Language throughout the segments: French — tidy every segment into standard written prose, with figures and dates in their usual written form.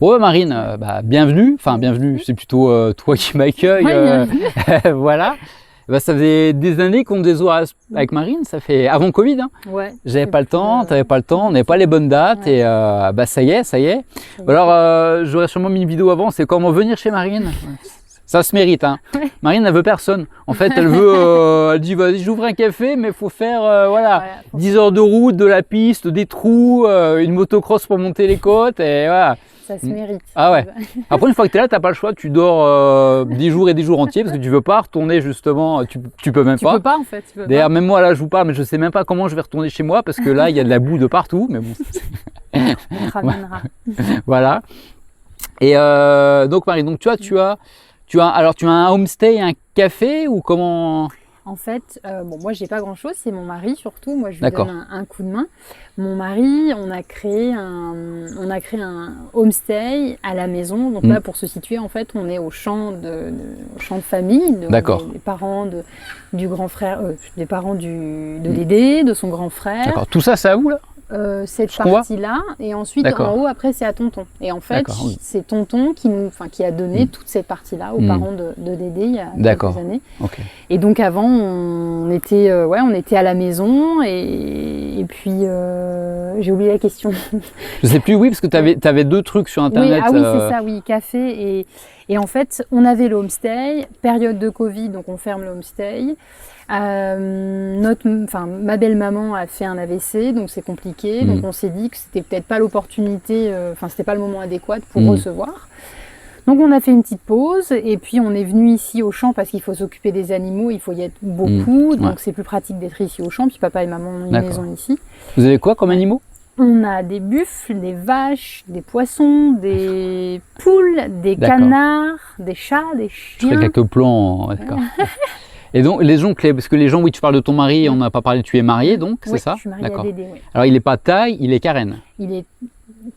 Bon, Marine, bienvenue. Enfin, bienvenue, c'est plutôt toi qui m'accueille. Voilà. Ça faisait des années qu'on faisait Zoar avec Marine, ça fait avant Covid. Hein. Ouais. J'avais pas le temps, t'avais pas le temps, on n'avait pas les bonnes dates et ça y est, ça y est. Alors, j'aurais sûrement mis une vidéo avant, c'est comment venir chez Marine. Ça se mérite, hein. Ouais. Marine, elle veut personne. En fait, elle veut, elle dit, vas-y, j'ouvre un café, mais il faut faire, 10 heures de route, de la piste, des trous, une motocross pour monter les côtes, et voilà. Ça se mérite. Ah ouais. Après, une fois que tu es là, tu n'as pas le choix, tu dors 10 jours et 10 jours entiers parce que tu veux pas retourner justement, tu peux même pas. Tu peux pas en fait. D'ailleurs, même moi là, je vous parle, mais je sais même pas comment je vais retourner chez moi parce que là, il y a de la boue de partout, mais bon. On te ramènera. Voilà. Et donc Marie, donc tu as un homestay, un café ou comment? En fait, moi j'ai pas grand chose, c'est mon mari surtout. Moi je lui D'accord. donne un coup de main. Mon mari, on a créé un homestay à la maison. Donc là, pour se situer, en fait, on est au champ de famille, D'accord. des parents du grand frère, des parents de Dédé, de son grand frère. D'accord. Tout ça, c'est à vous là? Cette partie-là, et ensuite en haut après c'est à tonton. Et en fait Oui. c'est tonton qui a donné toute cette partie-là aux parents de Dédé il y a quelques années. Okay. Et donc avant on était à la maison et puis j'ai oublié la question. Je sais plus, oui, parce que tu avais deux trucs sur internet. Oui, c'est ça, oui, café et en fait on avait le homestay, période de Covid, donc on ferme le homestay. Ma belle-maman a fait un AVC, donc c'est compliqué. Donc on s'est dit que c'était peut-être pas l'opportunité, c'était pas le moment adéquat pour recevoir. Donc on a fait une petite pause et puis on est venu ici au champ parce qu'il faut s'occuper des animaux, il faut y être beaucoup. Donc c'est plus pratique d'être ici au champ, puis papa et maman ont une maison ici. Vous avez quoi comme animaux? On a des buffles, des vaches, des poissons, des poules, des canards, des chats, des chiens. Quelques plans, d'accord. Et donc, parce que les gens, oui, tu parles de ton mari, on n'a pas parlé, tu es marié donc, c'est ça? Oui, je suis mariée à Dédé, oui. Alors, il n'est pas Thaï, il est Karen. Il est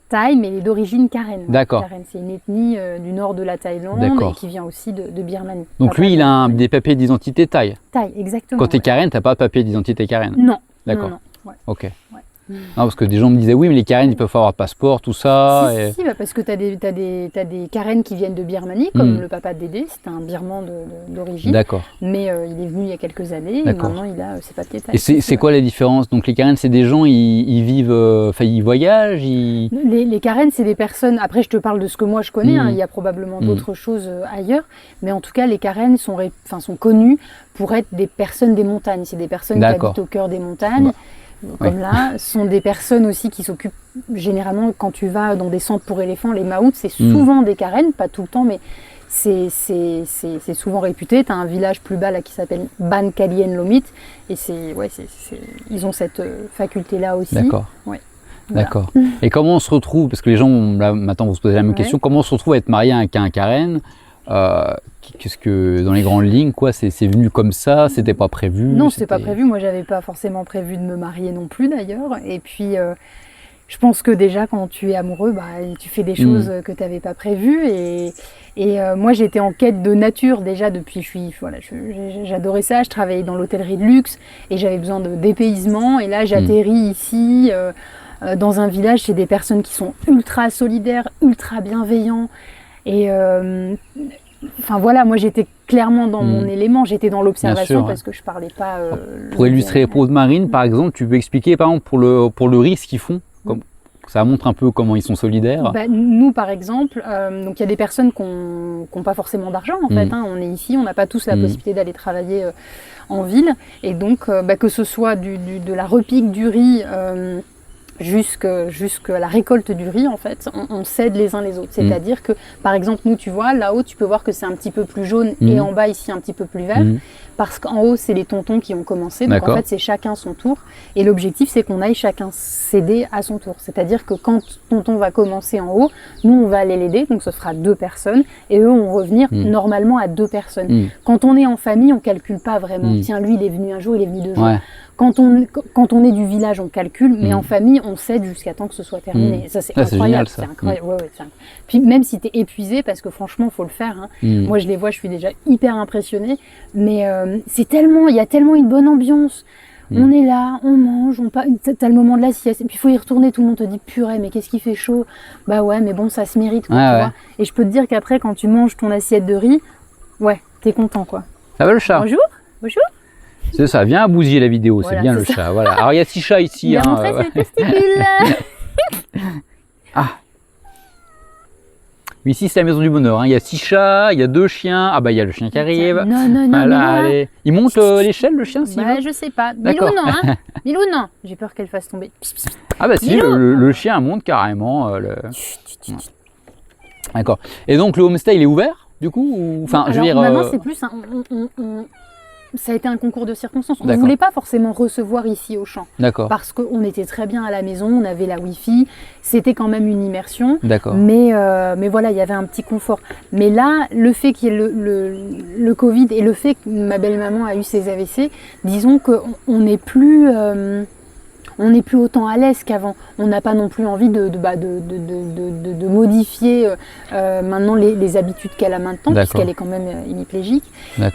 Thaï, mais il est d'origine Karen. D'accord. Karen, c'est une ethnie du nord de la Thaïlande et qui vient aussi de Birmanie. Donc, lui, il a des papiers d'identité Thaï. Thaï, exactement. Quand tu es Karen, tu n'as pas de papier d'identité Karen? Non. D'accord. Non, ouais. Ok. Ouais. Non, parce que des gens me disaient, oui, mais les Karen, ils peuvent avoir de passeport, tout ça. Si, parce que tu as des Karen qui viennent de Birmanie, comme le papa de Dédé, c'est un Birman d'origine. D'accord. Mais il est venu il y a quelques années et maintenant il a ses papiers Thaï. Et c'est quoi la différence? Donc les Karen, c'est des gens, ils vivent, ils voyagent Les Karen, c'est des personnes, après je te parle de ce que moi je connais, il y a probablement d'autres choses ailleurs, mais en tout cas les Karen sont connus pour être des personnes des montagnes. C'est des personnes qui habitent au cœur des montagnes. Comme là, sont des personnes aussi qui s'occupent généralement quand tu vas dans des centres pour éléphants, les maouts, c'est souvent des Karen, pas tout le temps, mais c'est souvent réputé. Tu as un village plus bas là qui s'appelle Ban Kalien Lomit et ils ont cette faculté-là aussi. D'accord. Ouais. D'accord. Voilà. Et comment on se retrouve, parce que les gens là, maintenant vont se poser la même question, comment on se retrouve à être marié avec un Karen? Qu'est-ce que dans les grandes lignes, quoi, c'est venu comme ça, c'était pas prévu? Non, c'était pas prévu. Moi, j'avais pas forcément prévu de me marier non plus d'ailleurs. Et puis, je pense que déjà quand tu es amoureux, tu fais des choses que tu n'avais pas prévues. Et moi, j'étais en quête de nature déjà depuis. J'adorais ça. Je travaillais dans l'hôtellerie de luxe et j'avais besoin de dépaysement. Et là, j'atterris ici. Dans un village, c'est des personnes qui sont ultra solidaires, ultra bienveillants. Et moi j'étais clairement dans mon élément, j'étais dans l'observation parce que je parlais pas. Pour illustrer pour Marine, par exemple, tu peux expliquer par exemple pour le riz ce qu'ils font, ça montre un peu comment ils sont solidaires. Nous par exemple, donc il y a des personnes qui n'ont pas forcément d'argent en fait. On est ici, on n'a pas tous la possibilité d'aller travailler en ville, et donc que ce soit de la repique du riz. Jusqu'à la récolte du riz, en fait, on s'aide les uns les autres. C'est-à-dire que, par exemple, nous, tu vois, là-haut, tu peux voir que c'est un petit peu plus jaune et en bas, ici, un petit peu plus vert. Parce qu'en haut, c'est les tontons qui ont commencé. Donc, en fait, c'est chacun son tour. Et l'objectif, c'est qu'on aille chacun s'aider à son tour. C'est-à-dire que quand tonton va commencer en haut, nous, on va aller l'aider. Donc, ce sera 2 personnes. Et eux vont revenir normalement à 2 personnes. Quand on est en famille, on ne calcule pas vraiment. Tiens, lui, il est venu un jour, il est venu 2 jours. Quand on est du village, on calcule, mais en famille, on s'aide jusqu'à temps que ce soit terminé. Ça, c'est incroyable. C'est incroyable. Puis même si tu es épuisé, parce que franchement, il faut le faire. Moi, je les vois, je suis déjà hyper impressionnée. Mais il y a tellement une bonne ambiance. On est là, on mange, t'as le moment de la sieste, et puis il faut y retourner, tout le monde te dit purée, mais qu'est-ce qui fait chaud? Bah ouais, mais bon, ça se mérite, quoi, tu vois. Et je peux te dire qu'après, quand tu manges ton assiette de riz, ouais, t'es content, quoi. Ça va le chat? Bonjour, bonjour. C'est ça, viens bousiller la vidéo, voilà, c'est bien le chat. Voilà. Alors il y a 6 chats ici. Il a montré ses testicules. Ah. Mais ici c'est la maison du bonheur, hein. Il y a 6 chats, il y a 2 chiens. Ah bah il y a le chien qui arrive. Non, voilà, allez. Il monte l'échelle le chien, si bah, je sais pas. Milou non, hein. Milou non. J'ai peur qu'elle fasse tomber. Ah bah si, le chien monte carrément. D'accord. Et donc le homestay il est ouvert du coup ou... Enfin, je veux dire. Maintenant c'est plus ça a été un concours de circonstances. On ne voulait pas forcément recevoir ici au champ. D'accord. Parce qu'on était très bien à la maison, on avait la Wi-Fi, c'était quand même une immersion. D'accord. Mais voilà, il y avait un petit confort. Mais là, le fait qu'il y ait le Covid et le fait que ma belle-maman a eu ses AVC, disons qu'on n'est plus... on n'est plus autant à l'aise qu'avant. On n'a pas non plus envie de modifier maintenant les habitudes qu'elle a maintenant, puisqu'elle est quand même hémiplégique.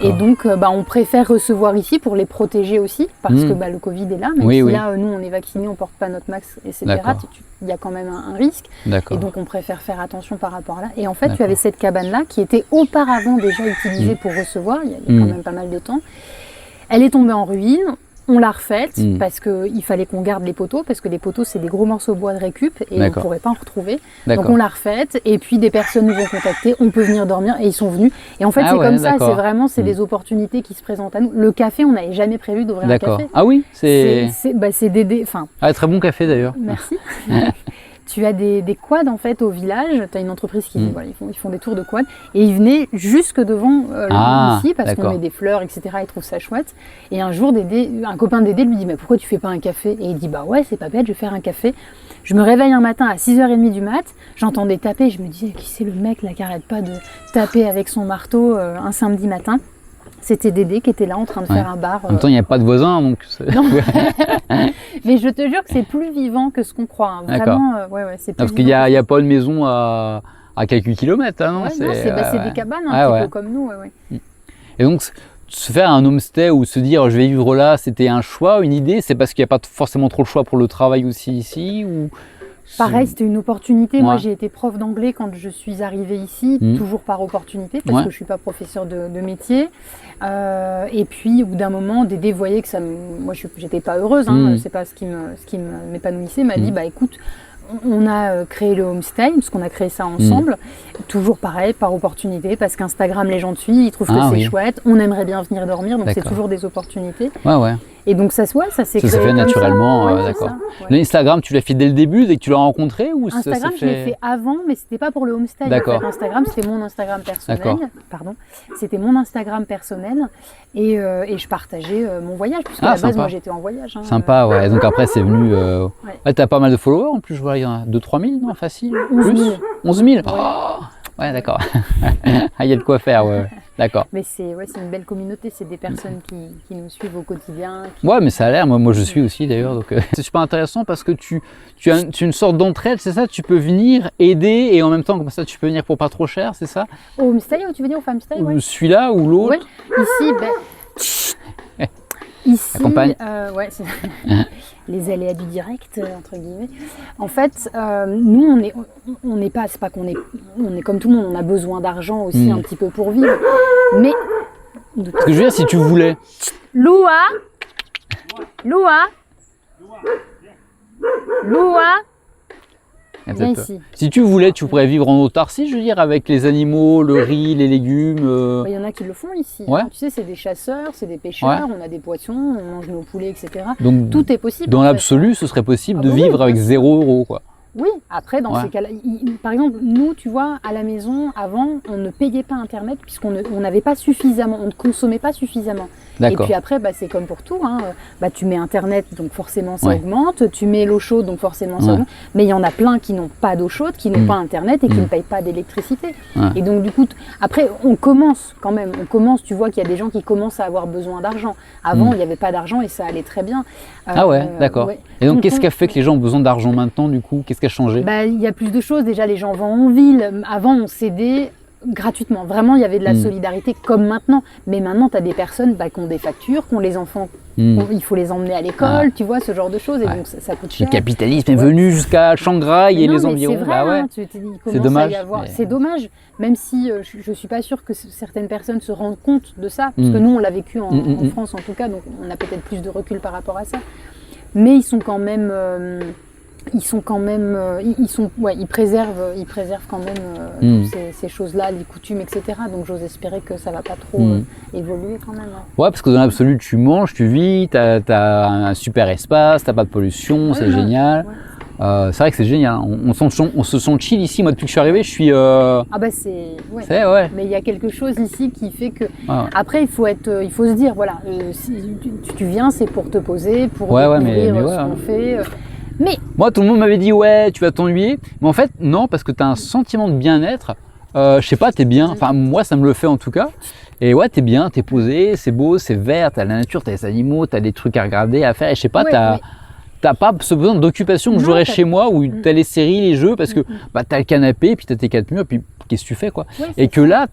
Et donc, on préfère recevoir ici pour les protéger aussi, parce que le Covid est là. Même si là, nous, on est vaccinés, on ne porte pas notre masque, etc. Il y a quand même un risque. Et donc, on préfère faire attention par rapport à là. Et en fait, tu avais cette cabane-là qui était auparavant déjà utilisée pour recevoir, il y a quand même pas mal de temps. Elle est tombée en ruine. On l'a refaite parce qu'il fallait qu'on garde les poteaux, parce que les poteaux, c'est des gros morceaux de bois de récup et on ne pourrait pas en retrouver. Donc on l'a refaite et puis des personnes nous ont contactés, on peut venir dormir et ils sont venus. Et en fait, c'est comme ça, c'est des opportunités qui se présentent à nous. Le café, on n'avait jamais prévu d'ouvrir un café. Ah oui, c'est Dédé. Très bon café d'ailleurs. Merci. Tu as des quads en fait au village, tu as une entreprise qui ils font des tours de quads et ils venaient jusque devant ici parce qu'on met des fleurs, etc. Ils trouvent ça chouette. Et un jour, un copain d'Édé lui dit mais pourquoi tu fais pas un café? Et il dit bah ouais, c'est pas bête, je vais faire un café. Je me réveille un matin à 6h30 du mat, j'entendais taper, je me disais qui c'est le mec là qui arrête pas de taper avec son marteau un samedi matin. C'était Dédé qui était là en train de faire un bar. En même temps, il n'y a pas de voisins, donc... Non. Mais je te jure que c'est plus vivant que ce qu'on croit. Hein. Vraiment, c'est plus parce qu'il n'y a pas une maison à quelques kilomètres, hein, non, c'est des cabanes, un petit peu comme nous. Et donc, se faire un homestay ou se dire je vais vivre là, c'était un choix, une idée? C'est parce qu'il n'y a pas forcément trop le choix pour le travail aussi ici ou... Pareil, c'était une opportunité. Moi, j'ai été prof d'anglais quand je suis arrivée ici, toujours par opportunité, parce que je ne suis pas professeure de métier. Et puis, au bout d'un moment, Dédé voyait que moi, je n'étais pas heureuse, hein, c'est pas ce qui m'épanouissait. M'a dit, bah écoute, on a créé le homestay, parce qu'on a créé ça ensemble. Toujours pareil, par opportunité, parce qu'Instagram, les gens te suivent, ils trouvent que c'est chouette. On aimerait bien venir dormir, donc c'est toujours des opportunités. Et donc ça s'est créé. Ça s'est fait naturellement, d'accord. L'Instagram, tu l'as fait dès le début, dès que tu l'as rencontré ou Instagram, je l'ai fait avant, mais c'était pas pour le homestay. D'accord. En fait, Instagram, c'était mon Instagram personnel. Pardon. C'était mon Instagram personnel et je partageais mon voyage, puisque à la base, moi, j'étais en voyage. Hein, sympa, ouais. Donc après, c'est venu. T'as pas mal de followers en plus, je vois, il y en a 2-3 000, non, facile. 11 000. 11 000. Ouais, d'accord. Il y a de quoi faire, d'accord. Mais c'est une belle communauté, c'est des personnes qui nous suivent au quotidien. Ouais, mais ça a l'air, moi je suis aussi d'ailleurs, donc c'est super intéressant parce que tu as une sorte d'entraide, c'est ça? Tu peux venir aider et en même temps, comme ça, tu peux venir pour pas trop cher, c'est ça? Au homestay, tu veux dire, au farmstay? Celui-là ou l'autre? Oui, ici, c'est les aléas du direct, entre guillemets. En fait, nous, on n'est pas, c'est pas qu'on est, on est comme tout le monde, on a besoin d'argent aussi un petit peu pour vivre. Mais. Ce que je veux dire, si tu voulais. Loua. Viens ici. Si tu voulais, tu pourrais vivre en autarcie, je veux dire, avec les animaux, le riz, les légumes. Il y en a qui le font ici. Hein. Tu sais, c'est des chasseurs, c'est des pêcheurs, on a des poissons, on mange nos poulets, etc. Donc, tout est possible. Dans l'absolu, ce serait possible de vivre avec 0 €, quoi. Oui, après, dans ces cas-là, par exemple, nous, tu vois, à la maison, avant, on ne payait pas Internet puisqu'on n'avait pas suffisamment, on ne consommait pas suffisamment. Et puis après, c'est comme pour tout, hein, tu mais Internet, donc forcément ça augmente, tu mets l'eau chaude, donc forcément ça augmente, mais il y en a plein qui n'ont pas d'eau chaude, qui n'ont pas Internet et qui ne payent pas d'électricité. Et donc du coup, après, on commence quand même, tu vois qu'il y a des gens qui commencent à avoir besoin d'argent. Avant, il n'y avait pas d'argent et ça allait très bien. D'accord. Et donc, qu'est-ce qui a fait que les gens ont besoin d'argent maintenant, du coup? Qu'est-ce qui a changé? Il y a plus de choses. Déjà, les gens vont en ville. Avant, on cédait gratuitement. Vraiment, il y avait de la solidarité comme maintenant. Mais maintenant, tu as des personnes qui ont des factures, qui ont les enfants, il faut les emmener à l'école, tu vois, ce genre de choses. Et donc, ça coûte cher. Le capitalisme est venu jusqu'à Shanghai et les environs. C'est vrai, c'est dommage. C'est dommage, même si je ne suis pas sûre que certaines personnes se rendent compte de ça. Parce que nous, on l'a vécu en France, en tout cas. Donc, on a peut-être plus de recul par rapport à ça. Mais ils sont quand même... ils préservent quand même toutes ces choses-là, les coutumes, etc. Donc j'ose espérer que ça va pas trop évoluer quand même. Ouais, parce que dans l'absolu, tu manges, tu vis, t'as un super espace, t'as pas de pollution, c'est génial. Ouais. C'est vrai que c'est génial. On se sent chill ici. Moi, depuis que je suis arrivé, je suis. Ah bah c'est. Ouais. Mais il y a quelque chose ici qui fait que. Après, il faut se dire, voilà, si tu viens, c'est pour te poser, pour découvrir ce qu'on fait. Mais moi, tout le monde m'avait dit ouais, tu vas t'ennuyer. Mais en fait, non, parce que tu as un sentiment de bien-être. Je sais pas, t'es bien. Enfin, moi, ça me le fait en tout cas. Et ouais, t'es bien, t'es posé, c'est beau, c'est vert, t'as la nature, t'as les animaux, t'as des trucs à regarder, à faire. Et je sais pas, t'as pas ce besoin d'occupation que j'aurais chez moi où t'as les séries, les jeux, parce que t'as le canapé, puis t'as tes 4 murs, puis qu'est-ce que tu fais quoi. Et que là,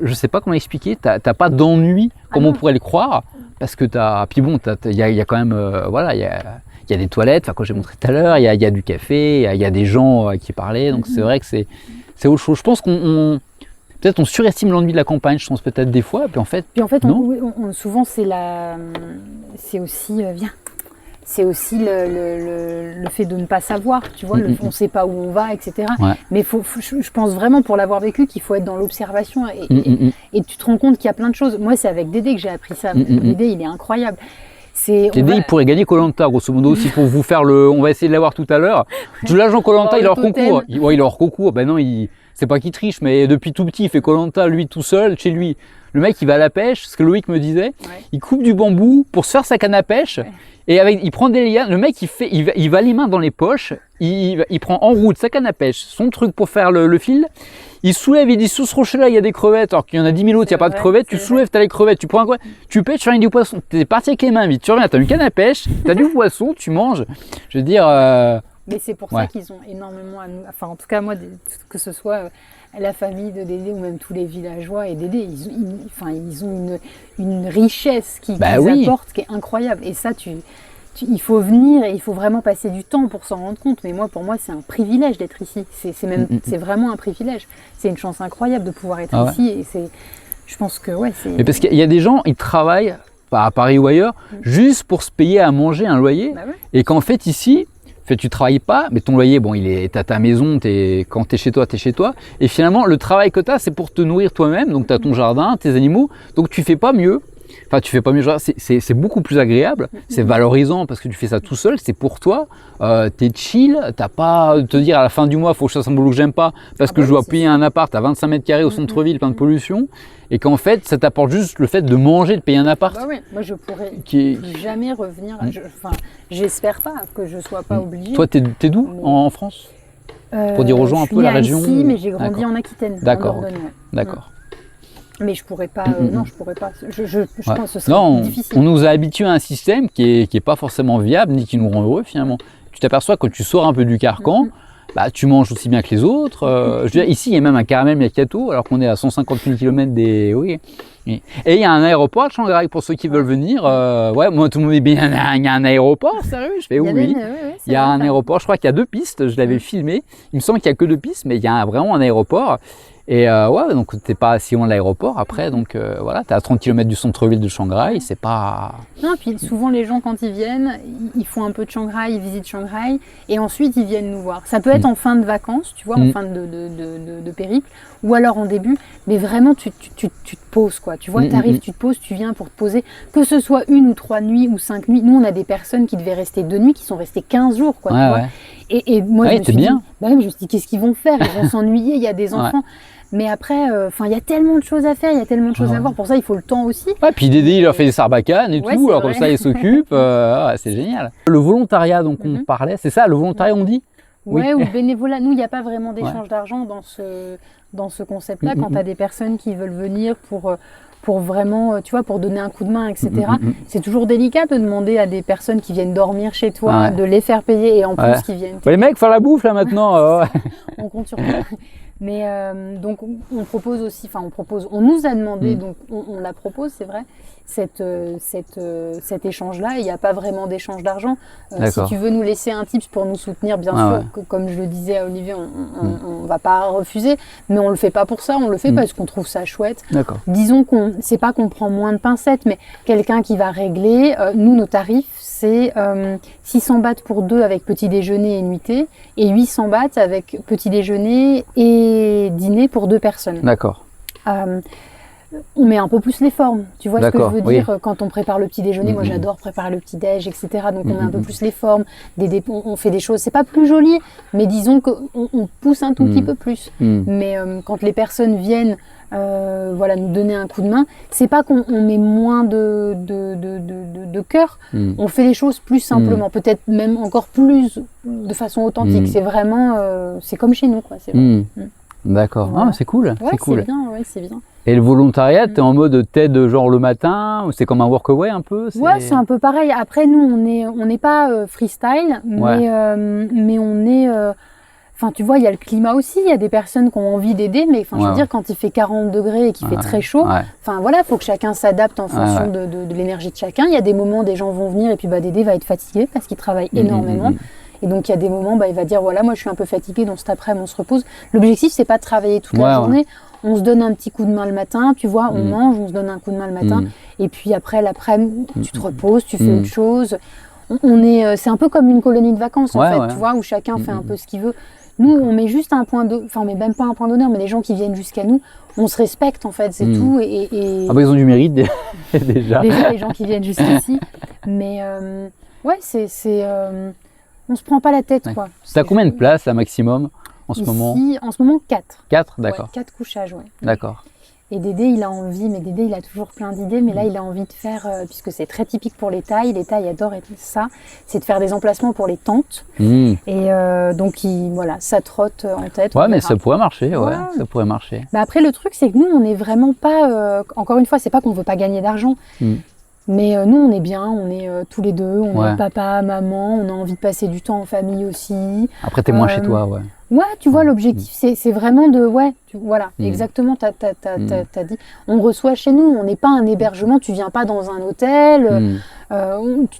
je sais pas comment expliquer, t'as pas d'ennui comme on pourrait le croire, parce que puis bon, il y a quand même, il y a des toilettes, quand j'ai montré tout à l'heure, il y a du café, il y a des gens qui parlaient, donc c'est vrai que c'est autre chose. Je pense peut-être on surestime l'ennui de la campagne, je pense peut-être des fois, puis en fait non. Souvent c'est aussi le fait de ne pas savoir, tu vois, on ne sait pas où on va, etc. Ouais. Mais je pense vraiment, pour l'avoir vécu, qu'il faut être dans l'observation et tu te rends compte qu'il y a plein de choses. Moi, c'est avec Dédé que j'ai appris ça. Dédé, il est incroyable. Dédé, il pourrait gagner Koh-Lanta, grosso modo, aussi pour vous faire on va essayer de l'avoir tout à l'heure. Tout l'agent Koh-Lanta, il est hors concours. Il est hors concours. Ben non, c'est pas qu'il triche, mais depuis tout petit, il fait Koh-Lanta, lui, tout seul, chez lui. Le mec, il va à la pêche, ce que Loïc me disait. Il coupe du bambou pour se faire sa canne à pêche. Et il prend des lianes. Le mec, il va les mains dans les poches. Il prend en route sa canne à pêche, son truc pour faire le fil. Il soulève, il dit sous ce rocher-là, il y a des crevettes. Alors qu'il y en a 10 000 autres, il n'y a pas de crevettes. Tu soulèves, tu as les crevettes. Tu prends un quoi? Tu pêches, tu fais du poisson. Tu es parti avec les mains vite. Tu reviens, tu as une canne à pêche, tu as du poisson, tu manges. Je veux dire. Mais c'est pour ça qu'ils ont énormément à nous. Enfin, en tout cas, moi, que ce soit la famille de Dédé ou même tous les villageois et Dédé, ils ont une richesse qu'ils apportent qui est incroyable. Et ça, il faut venir et il faut vraiment passer du temps pour s'en rendre compte. Mais pour moi, c'est un privilège d'être ici. C'est vraiment un privilège. C'est une chance incroyable de pouvoir être ici. Et je pense que c'est. Mais parce qu'il y a des gens, ils travaillent à Paris ou ailleurs juste pour se payer à manger un loyer. Et qu'en fait ici, tu travailles pas, mais ton loyer, t'as ta maison, quand t'es chez toi, t'es chez toi. Et finalement, le travail que t'as, c'est pour te nourrir toi-même. Donc t'as ton jardin, tes animaux. Donc tu fais pas mieux. Enfin, tu fais pas mieux. C'est beaucoup plus agréable. C'est valorisant parce que tu fais ça tout seul. C'est pour toi. T'es chill. T'as pas à te dire à la fin du mois, faut que je fasse un boulot que j'aime pas parce que je dois payer un appart à 25 mètres carrés au centre-ville, plein de pollution. Et qu'en fait, ça t'apporte juste le fait de manger, de payer un appart. Moi, je pourrais jamais revenir. J'espère pas que je sois pas obligée. Toi, t'es d'où en France? Pour dire aux gens un peu la région. Je suis mais j'ai grandi en Aquitaine. D'accord. D'accord. Mais je pourrais pas. Non, je pourrais pas. Je pense que ce serait difficile. On nous a habitués à un système qui est pas forcément viable ni qui nous rend heureux finalement. Tu t'aperçois quand tu sors un peu du carcan. Tu manges aussi bien que les autres. Je veux dire, ici, il y a même un caramel macchiato, alors qu'on est à 150 000 km des. Oui. Et il y a un aéroport à Shanghai pour ceux qui veulent venir. Moi, tout le monde dit il y a un aéroport, sérieux? Je fais oui. Il y a un aéroport, je crois qu'il y a 2 pistes, je l'avais filmé. Il me semble qu'il n'y a que 2 pistes, mais il y a vraiment un aéroport. Et donc t'es pas si loin de l'aéroport après, donc t'es à 30 km du centre-ville de Shanghai, c'est pas... Non, puis souvent les gens quand ils viennent, ils font un peu de Shanghai, ils visitent Shanghai, et ensuite ils viennent nous voir. Ça peut être en fin de vacances, tu vois, en fin de périple, ou alors en début, mais vraiment tu te poses quoi, tu vois, t'arrives, tu te poses, tu viens pour te poser, que ce soit 1 ou 3 nuits ou 5 nuits. Nous on a des personnes qui devaient rester 2 nuits, qui sont restées 15 jours quoi, tu vois. Et moi je me suis dit, je me suis dit qu'est-ce qu'ils vont faire, ils vont s'ennuyer, il y a des enfants. Mais après, il y a tellement de choses à faire, il y a tellement de choses à voir. Pour ça, il faut le temps aussi. Puis Dédé, il leur fait des sarbacanes et tout. Alors comme ça, ils s'occupent. C'est génial. Le volontariat dont on parlait, c'est ça, le volontariat, on dit? Ouais, ou le bénévolat. Nous, il n'y a pas vraiment d'échange d'argent dans ce concept-là. Quand tu as des personnes qui veulent venir pour vraiment, tu vois, pour donner un coup de main, etc. C'est toujours délicat de demander à des personnes qui viennent dormir chez toi, de les faire payer et en plus qui viennent. Les mecs, faire la bouffe là maintenant. On compte sur toi. Mais donc on propose aussi, on nous a demandé, Mm. donc on la propose, c'est vrai, cet échange-là. Il n'y a pas vraiment d'échange d'argent. Si D'accord. tu veux nous laisser un tips pour nous soutenir, bien Ah sûr, ouais. comme je le disais à Olivier, on va pas refuser, mais on le fait pas pour ça, on le fait parce qu'on trouve ça chouette. D'accord. Disons c'est pas qu'on prend moins de pincettes, mais quelqu'un qui va régler, nous nos tarifs, c'est 600 bahts pour 2 avec petit déjeuner et nuitée, et 800 bahts avec petit déjeuner et dîner pour 2 personnes. D'accord. On met un peu plus les formes, tu vois ce que je D'accord, veux oui. dire quand on prépare le petit déjeuner. Moi j'adore préparer le petit déj, etc. Donc on met un peu plus les formes, on fait des choses, c'est pas plus joli, mais disons qu'on pousse un tout petit peu plus. Mais quand les personnes viennent voilà, nous donner un coup de main, c'est pas qu'on met moins de cœur, on fait les choses plus simplement, peut-être même encore plus de façon authentique. C'est vraiment, c'est comme chez nous, quoi. C'est vrai. D'accord, Voilà. c'est cool. Ouais, c'est cool. c'est bien, ouais, c'est bien. Et le volontariat, t'es en mode TED genre le matin, ou c'est comme un workaway un peu? Ouais, c'est un peu pareil. Après, nous, on n'est pas freestyle, mais on est... Enfin, tu vois, il y a le climat aussi. Il y a des personnes qui ont envie d'aider, mais je veux dire, quand il fait 40 degrés et qu'il fait très chaud, enfin voilà, il faut que chacun s'adapte en fonction de l'énergie de chacun. Il y a des moments, des gens vont venir et puis Dédé va être fatigué parce qu'il travaille énormément. Et donc, il y a des moments, il va dire, voilà, moi, je suis un peu fatigué, donc cet après-midi, on se repose. L'objectif, c'est pas de travailler toute la journée. On se donne un petit coup de main le matin, tu vois, on mange, on se donne un coup de main le matin. Et puis après, l'après-midi, tu te reposes, tu fais autre chose. C'est un peu comme une colonie de vacances, en fait, tu vois, où chacun fait un peu ce qu'il veut. Nous, on met juste un point d'honneur, enfin, on met même pas un point d'honneur, mais les gens qui viennent jusqu'à nous, on se respecte, en fait, c'est tout. Ah bah, ils ont du mérite, déjà. Déjà, les gens qui viennent jusqu'ici. Mais, ouais, on se prend pas la tête, quoi. T'as combien de places, là, maximum, en ce moment? Ici, en ce moment, 4. 4, d'accord. 4 couchages, ouais. D'accord. Et Dédé, il a envie, mais Dédé, il a toujours plein d'idées, mais là, il a envie de faire, puisque c'est très typique pour les Thaïs adorent ça, c'est de faire des emplacements pour les tentes. Et donc, voilà, ça trotte en tête. Ouais, mais ça pourrait marcher, ça pourrait marcher. Bah après, le truc, c'est que nous, on n'est vraiment pas, encore une fois, c'est pas qu'on veut pas gagner d'argent, mais nous, on est bien, on est tous les deux, on est papa, maman, on a envie de passer du temps en famille aussi. Après, t'es moins chez toi, Ouais, tu vois, l'objectif, c'est vraiment de... Ouais, voilà, exactement, t'as dit. On reçoit chez nous, on n'est pas un hébergement, tu viens pas dans un hôtel,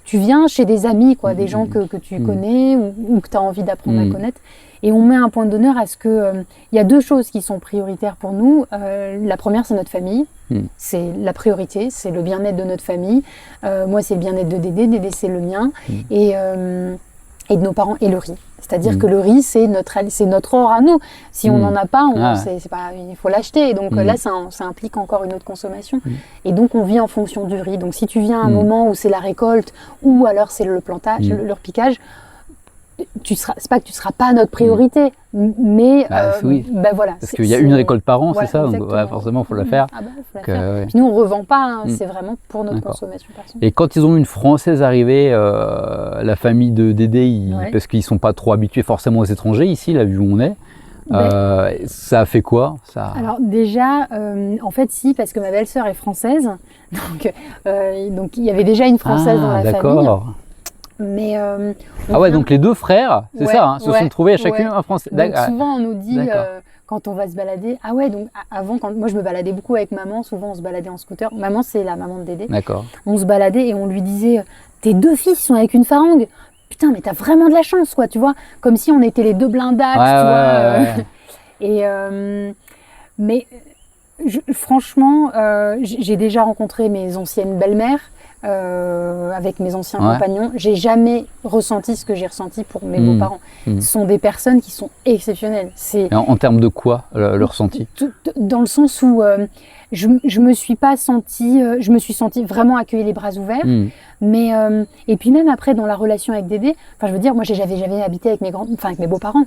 tu viens chez des amis, quoi, des gens que tu connais ou que tu as envie d'apprendre à connaître. Et on met un point d'honneur à ce que... Il y a 2 choses qui sont prioritaires pour nous. La première, c'est notre famille. C'est la priorité, c'est le bien-être de notre famille. Moi, c'est le bien-être de Dédé, Dédé, c'est le mien. Et de nos parents, et le riz. C'est-à-dire que le riz, c'est notre or à nous. Si on n'en a pas, il faut l'acheter. Donc là, ça implique encore une autre consommation. Et donc, on vit en fonction du riz. Donc, si tu viens à un moment où c'est la récolte ou alors c'est le plantage, le repiquage, c'est pas que tu seras pas notre priorité, mais voilà. Parce qu'il y a une récolte par an, voilà, c'est ça, donc forcément, il faut la faire. Faut la faire. Puis nous, on revend pas, c'est vraiment pour notre consommation personnelle. Et quand ils ont une Française arrivée, la famille de Dédé, parce qu'ils sont pas trop habitués forcément aux étrangers ici, là, vu où on est, ça a fait quoi ça... Alors déjà, en fait, si, parce que ma belle-sœur est française, donc il y avait déjà une Française dans la famille. Mais donc les 2 frères, c'est ça, se sont trouvés à chacun un Français. Donc souvent on nous dit quand on va se balader, donc avant, moi je me baladais beaucoup avec maman, souvent on se baladait en scooter. Maman, c'est la maman de Dédé. D'accord. On se baladait et on lui disait, tes 2 fils sont avec une farangue. Putain, mais t'as vraiment de la chance, quoi, tu vois, comme si on était les 2 blindax, tu vois. Mais franchement, j'ai déjà rencontré mes anciennes belles-mères. Avec mes anciens compagnons, j'ai jamais ressenti ce que j'ai ressenti pour mes beaux-parents. Ce sont des personnes qui sont exceptionnelles. En termes de quoi, le ressenti? Dans le sens où je me suis sentie vraiment accueillie les bras ouverts. Mais et puis même après dans la relation avec Dédé, je veux dire, moi j'avais jamais habité avec avec mes beaux-parents.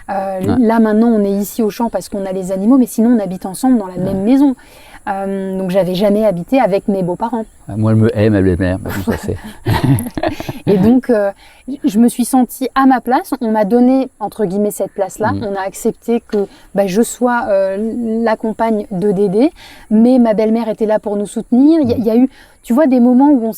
Là maintenant on est ici au champ parce qu'on a les animaux, mais sinon on habite ensemble dans la même maison. Donc j'avais jamais habité avec mes beaux-parents. Moi elle me hait, ma belle-mère, ça c'est. Et donc je me suis sentie à ma place, on m'a donné entre guillemets cette place-là, on a accepté que je sois la compagne de Dédé, mais ma belle-mère était là pour nous soutenir. Il y a eu, tu vois, des moments où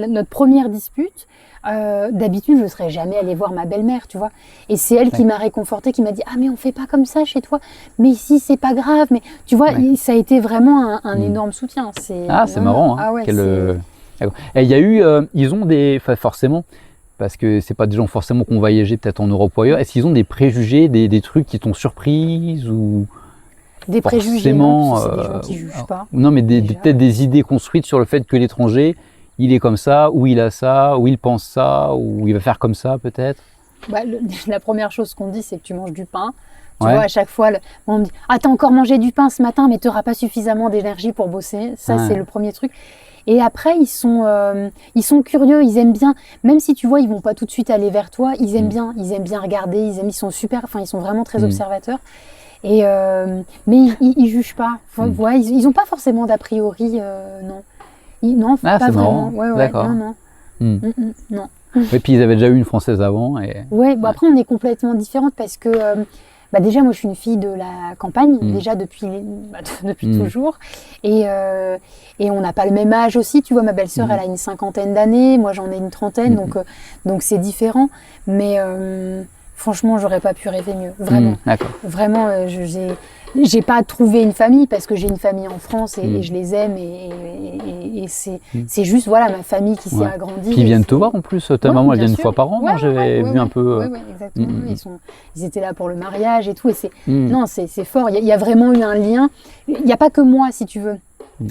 notre première dispute. D'habitude, je serais jamais allée voir ma belle-mère, tu vois. Et c'est elle qui m'a réconfortée, qui m'a dit, ah mais on fait pas comme ça chez toi. Mais ici c'est pas grave. Mais tu vois, ça a été vraiment un énorme soutien. C'est marrant. Hein. Et il y a eu, ils ont forcément, parce que c'est pas des gens forcément qui ont voyagé peut-être en Europe ou ailleurs. Est-ce qu'ils ont des préjugés, des trucs qui t'ont surprise ou des préjugés, non, c'est des gens qui jugent pas. Non, mais peut-être des idées construites sur le fait que l'étranger, il est comme ça, ou il a ça, ou il pense ça, ou il va faire comme ça peut-être. La première chose qu'on dit, c'est que tu manges du pain. Tu vois, à chaque fois, on me dit « Ah, t'as encore mangé du pain ce matin, mais t'auras pas suffisamment d'énergie pour bosser. » Ça, c'est le premier truc. Et après, ils sont curieux, ils aiment bien. Même si tu vois, ils vont pas tout de suite aller vers toi, ils aiment bien regarder, ils sont super, ils sont vraiment très observateurs. Et mais ils jugent pas. Ouais, ils ont pas forcément d'a priori, non. Non, pas vraiment. Ouais, d'accord. Non. Non. Et puis ils avaient déjà eu une Française avant. Ouais, après on est complètement différentes parce que déjà moi je suis une fille de la campagne, déjà depuis toujours. Et on n'a pas le même âge aussi, tu vois, ma belle-sœur elle a une 50aine d'années, moi j'en ai une 30aine, donc c'est différent. Mais franchement, j'aurais pas pu rêver mieux, vraiment. Vraiment, j'ai pas trouvé une famille parce que j'ai une famille en France et je les aime et c'est juste voilà ma famille qui s'est agrandie. Puis ils viennent te voir en plus. Ta maman elle vient une fois par an, non? J'avais vu un peu. Oui, exactement. Ils étaient là pour le mariage et tout et non, c'est fort. Il y a vraiment eu un lien. Il n'y a pas que moi, si tu veux.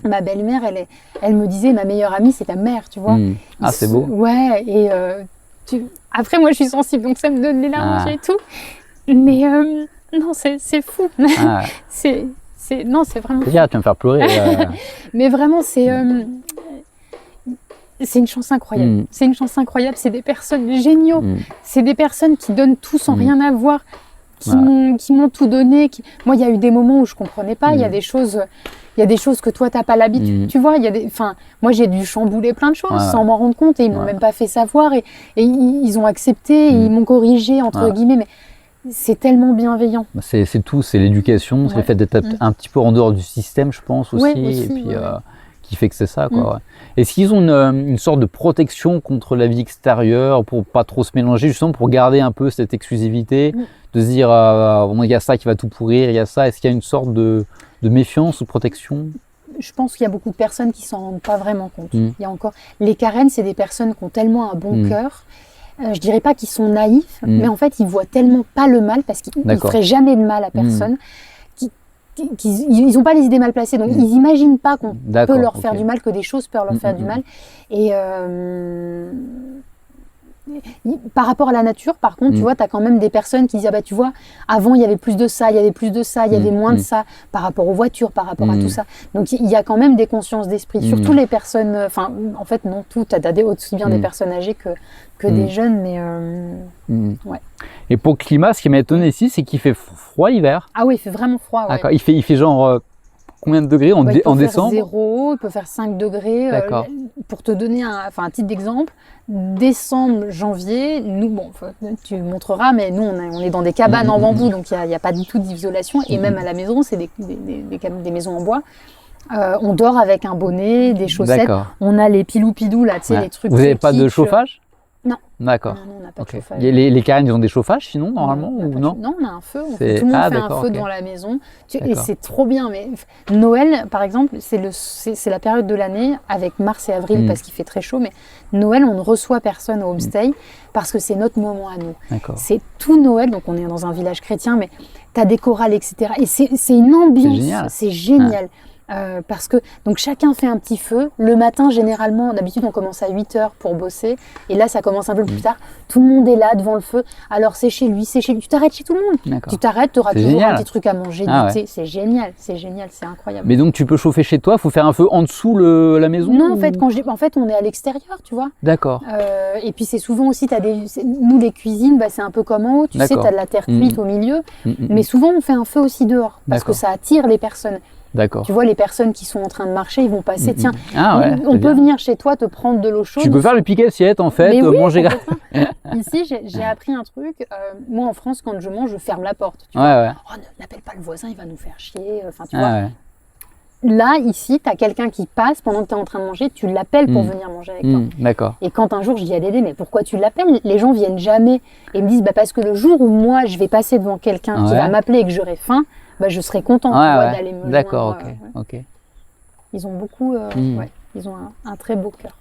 Ma belle-mère, elle me disait ma meilleure amie c'est ta mère, tu vois. C'est beau. Ouais et après moi je suis sensible donc ça me donne les larmes et tout. Mais non, c'est fou. Non, c'est vraiment fou. Tu vas me faire pleurer. Mais vraiment, c'est une chance incroyable. C'est une chance incroyable. C'est des personnes géniaux. C'est des personnes qui donnent tout sans rien avoir, qui m'ont tout donné. Moi, il y a eu des moments où je comprenais pas. Il y a des choses que toi, t'as pas l'habitude. Tu vois, moi, j'ai dû chambouler plein de choses sans m'en rendre compte et ils m'ont même pas fait savoir et ils ont accepté, et ils m'ont corrigé entre guillemets. Mais c'est tellement bienveillant. C'est tout, c'est l'éducation, c'est le fait d'être un petit peu en dehors du système, je pense aussi, et puis qui fait que c'est ça, quoi. Est-ce qu'ils ont une sorte de protection contre la vie extérieure pour pas trop se mélanger, justement pour garder un peu cette exclusivité, de se dire il y a ça qui va tout pourrir, il y a ça. Est-ce qu'il y a une sorte de méfiance ou de protection? Je pense qu'il y a beaucoup de personnes qui s'en rendent pas vraiment compte. Il y a encore les Karen, c'est des personnes qui ont tellement un bon cœur. Je dirais pas qu'ils sont naïfs, mais en fait, ils voient tellement pas le mal parce qu'ils ne feraient jamais de mal à personne. Ils n'ont pas les idées mal placées, donc ils n'imaginent pas qu'on peut leur faire du mal, que des choses peuvent leur faire du mal. Et par rapport à la nature, par contre, tu vois, tu as quand même des personnes qui disent ah bah tu vois, avant il y avait plus de ça, il y avait plus de ça, il y avait moins de ça, par rapport aux voitures, par rapport à tout ça. Donc il y a quand même des consciences d'esprit, surtout les personnes, en fait non toutes, tu as aussi bien des personnes âgées que des jeunes, mais ouais. Et pour le climat, ce qui m'a étonné ici, c'est qu'il fait froid l'hiver. Ah oui, il fait vraiment froid. D'accord. Il fait genre combien de degrés en décembre? Il peut faire 0, il peut faire 5 degrés. Pour te donner un titre d'exemple, décembre, janvier, nous, tu montreras, mais nous, on est dans des cabanes en bambou, donc il n'y a pas du tout d'isolation. Et même à la maison, c'est des maisons en bois. On dort avec un bonnet, des chaussettes. On a les pilou-pidou, là, tu sais, les trucs. Vous n'avez pas de chauffage? Non. D'accord. Non, on n'a pas de chauffage. Les Karen, ils ont des chauffages sinon, normalement, ou non? Non, on a un feu. Tout le monde fait un feu devant la maison. Et c'est trop bien. Mais Noël, par exemple, c'est la période de l'année avec mars et avril parce qu'il fait très chaud. Mais Noël, on ne reçoit personne au homestay parce que c'est notre moment à nous. C'est tout Noël. Donc, on est dans un village chrétien, mais tu as des chorales, etc. Et c'est une ambiance. C'est génial. Parce que donc chacun fait un petit feu. Le matin, généralement, d'habitude, on commence à 8h pour bosser. Et là, ça commence un peu plus tard. Tout le monde est là devant le feu. Alors, c'est chez lui, c'est chez lui. Tu t'arrêtes chez tout le monde. Tu t'arrêtes, tu auras toujours un petit truc à manger, du thé. C'est génial, c'est incroyable. Mais donc, tu peux chauffer chez toi, il faut faire un feu en dessous la maison? Non, en fait, on est à l'extérieur, tu vois. D'accord. Et puis, c'est souvent aussi, nous, les cuisines, c'est un peu comme en haut. Tu sais, tu as de la terre cuite au milieu. Mais souvent, on fait un feu aussi dehors parce que ça attire les personnes. D'accord. Tu vois, les personnes qui sont en train de marcher, ils vont passer. Tiens, on peut venir chez toi te prendre de l'eau chaude. Tu peux faire le piquet assiette en fait, manger. Ici, j'ai appris un truc. Moi, en France, quand je mange, je ferme la porte. Tu vois. Oh, n'appelle pas le voisin, il va nous faire chier. Enfin, tu vois. là, ici, tu as quelqu'un qui passe pendant que tu es en train de manger, tu l'appelles pour venir manger avec toi. D'accord. Et quand un jour je dis à Dédé, mais pourquoi tu l'appelles? Les gens viennent jamais. Et ils me disent, parce que le jour où moi je vais passer devant quelqu'un qui va m'appeler et que j'aurai faim, je serai contente d'aller me joindre. D'accord, ok. Ils ont beaucoup, ils ont un très beau cœur.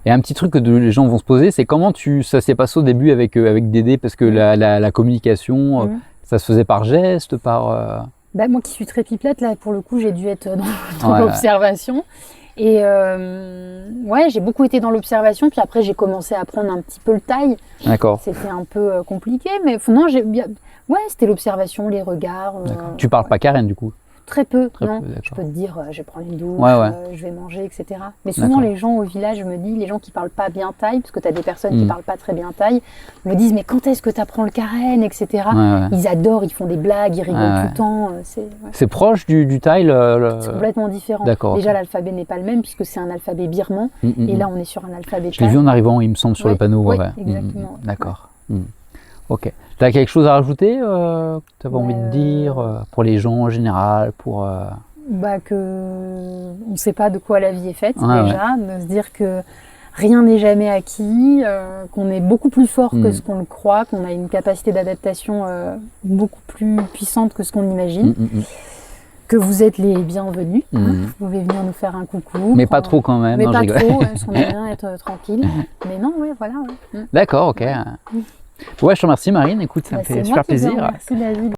Et un petit truc que les gens vont se poser, c'est comment ça s'est passé au début avec Dédé, parce que la communication, ça se faisait par geste, par... moi qui suis très pipelette, là pour le coup j'ai dû être dans l'observation. Et j'ai beaucoup été dans l'observation, puis après j'ai commencé à prendre un petit peu le taille. D'accord. C'était un peu compliqué, mais non, c'était l'observation, les regards. Tu parles pas Karen du coup? Très peu, non. Je peux te dire, je vais prendre une douche, je vais manger, etc. Mais souvent, les gens au village, je me dis, les gens qui parlent pas bien taille, parce que tu as des personnes qui parlent pas très bien taille, me disent, mais quand est-ce que tu apprends le Karen, etc. Ils adorent, ils font des blagues, ils rigolent tout le temps. C'est proche du thaï C'est complètement différent. Déjà, l'alphabet n'est pas le même, puisque c'est un alphabet birman, et là, on est sur un alphabet thaï. Je l'ai vu en arrivant, il me semble, sur le panneau. Oui, exactement. D'accord. Ok. Tu as quelque chose à rajouter que tu avais envie de dire pour les gens en général, pour que on ne sait pas de quoi la vie est faite déjà, de se dire que rien n'est jamais acquis, qu'on est beaucoup plus fort que ce qu'on le croit, qu'on a une capacité d'adaptation beaucoup plus puissante que ce qu'on imagine. Que vous êtes les bienvenus, vous pouvez venir nous faire un coucou. Mais pas trop quand même. Mais pas trop, parce qu'on aime bien être tranquille. Mais non, voilà. D'accord, ok. Ouais, je te remercie Marine, écoute, ça me fait super plaisir. Merci David.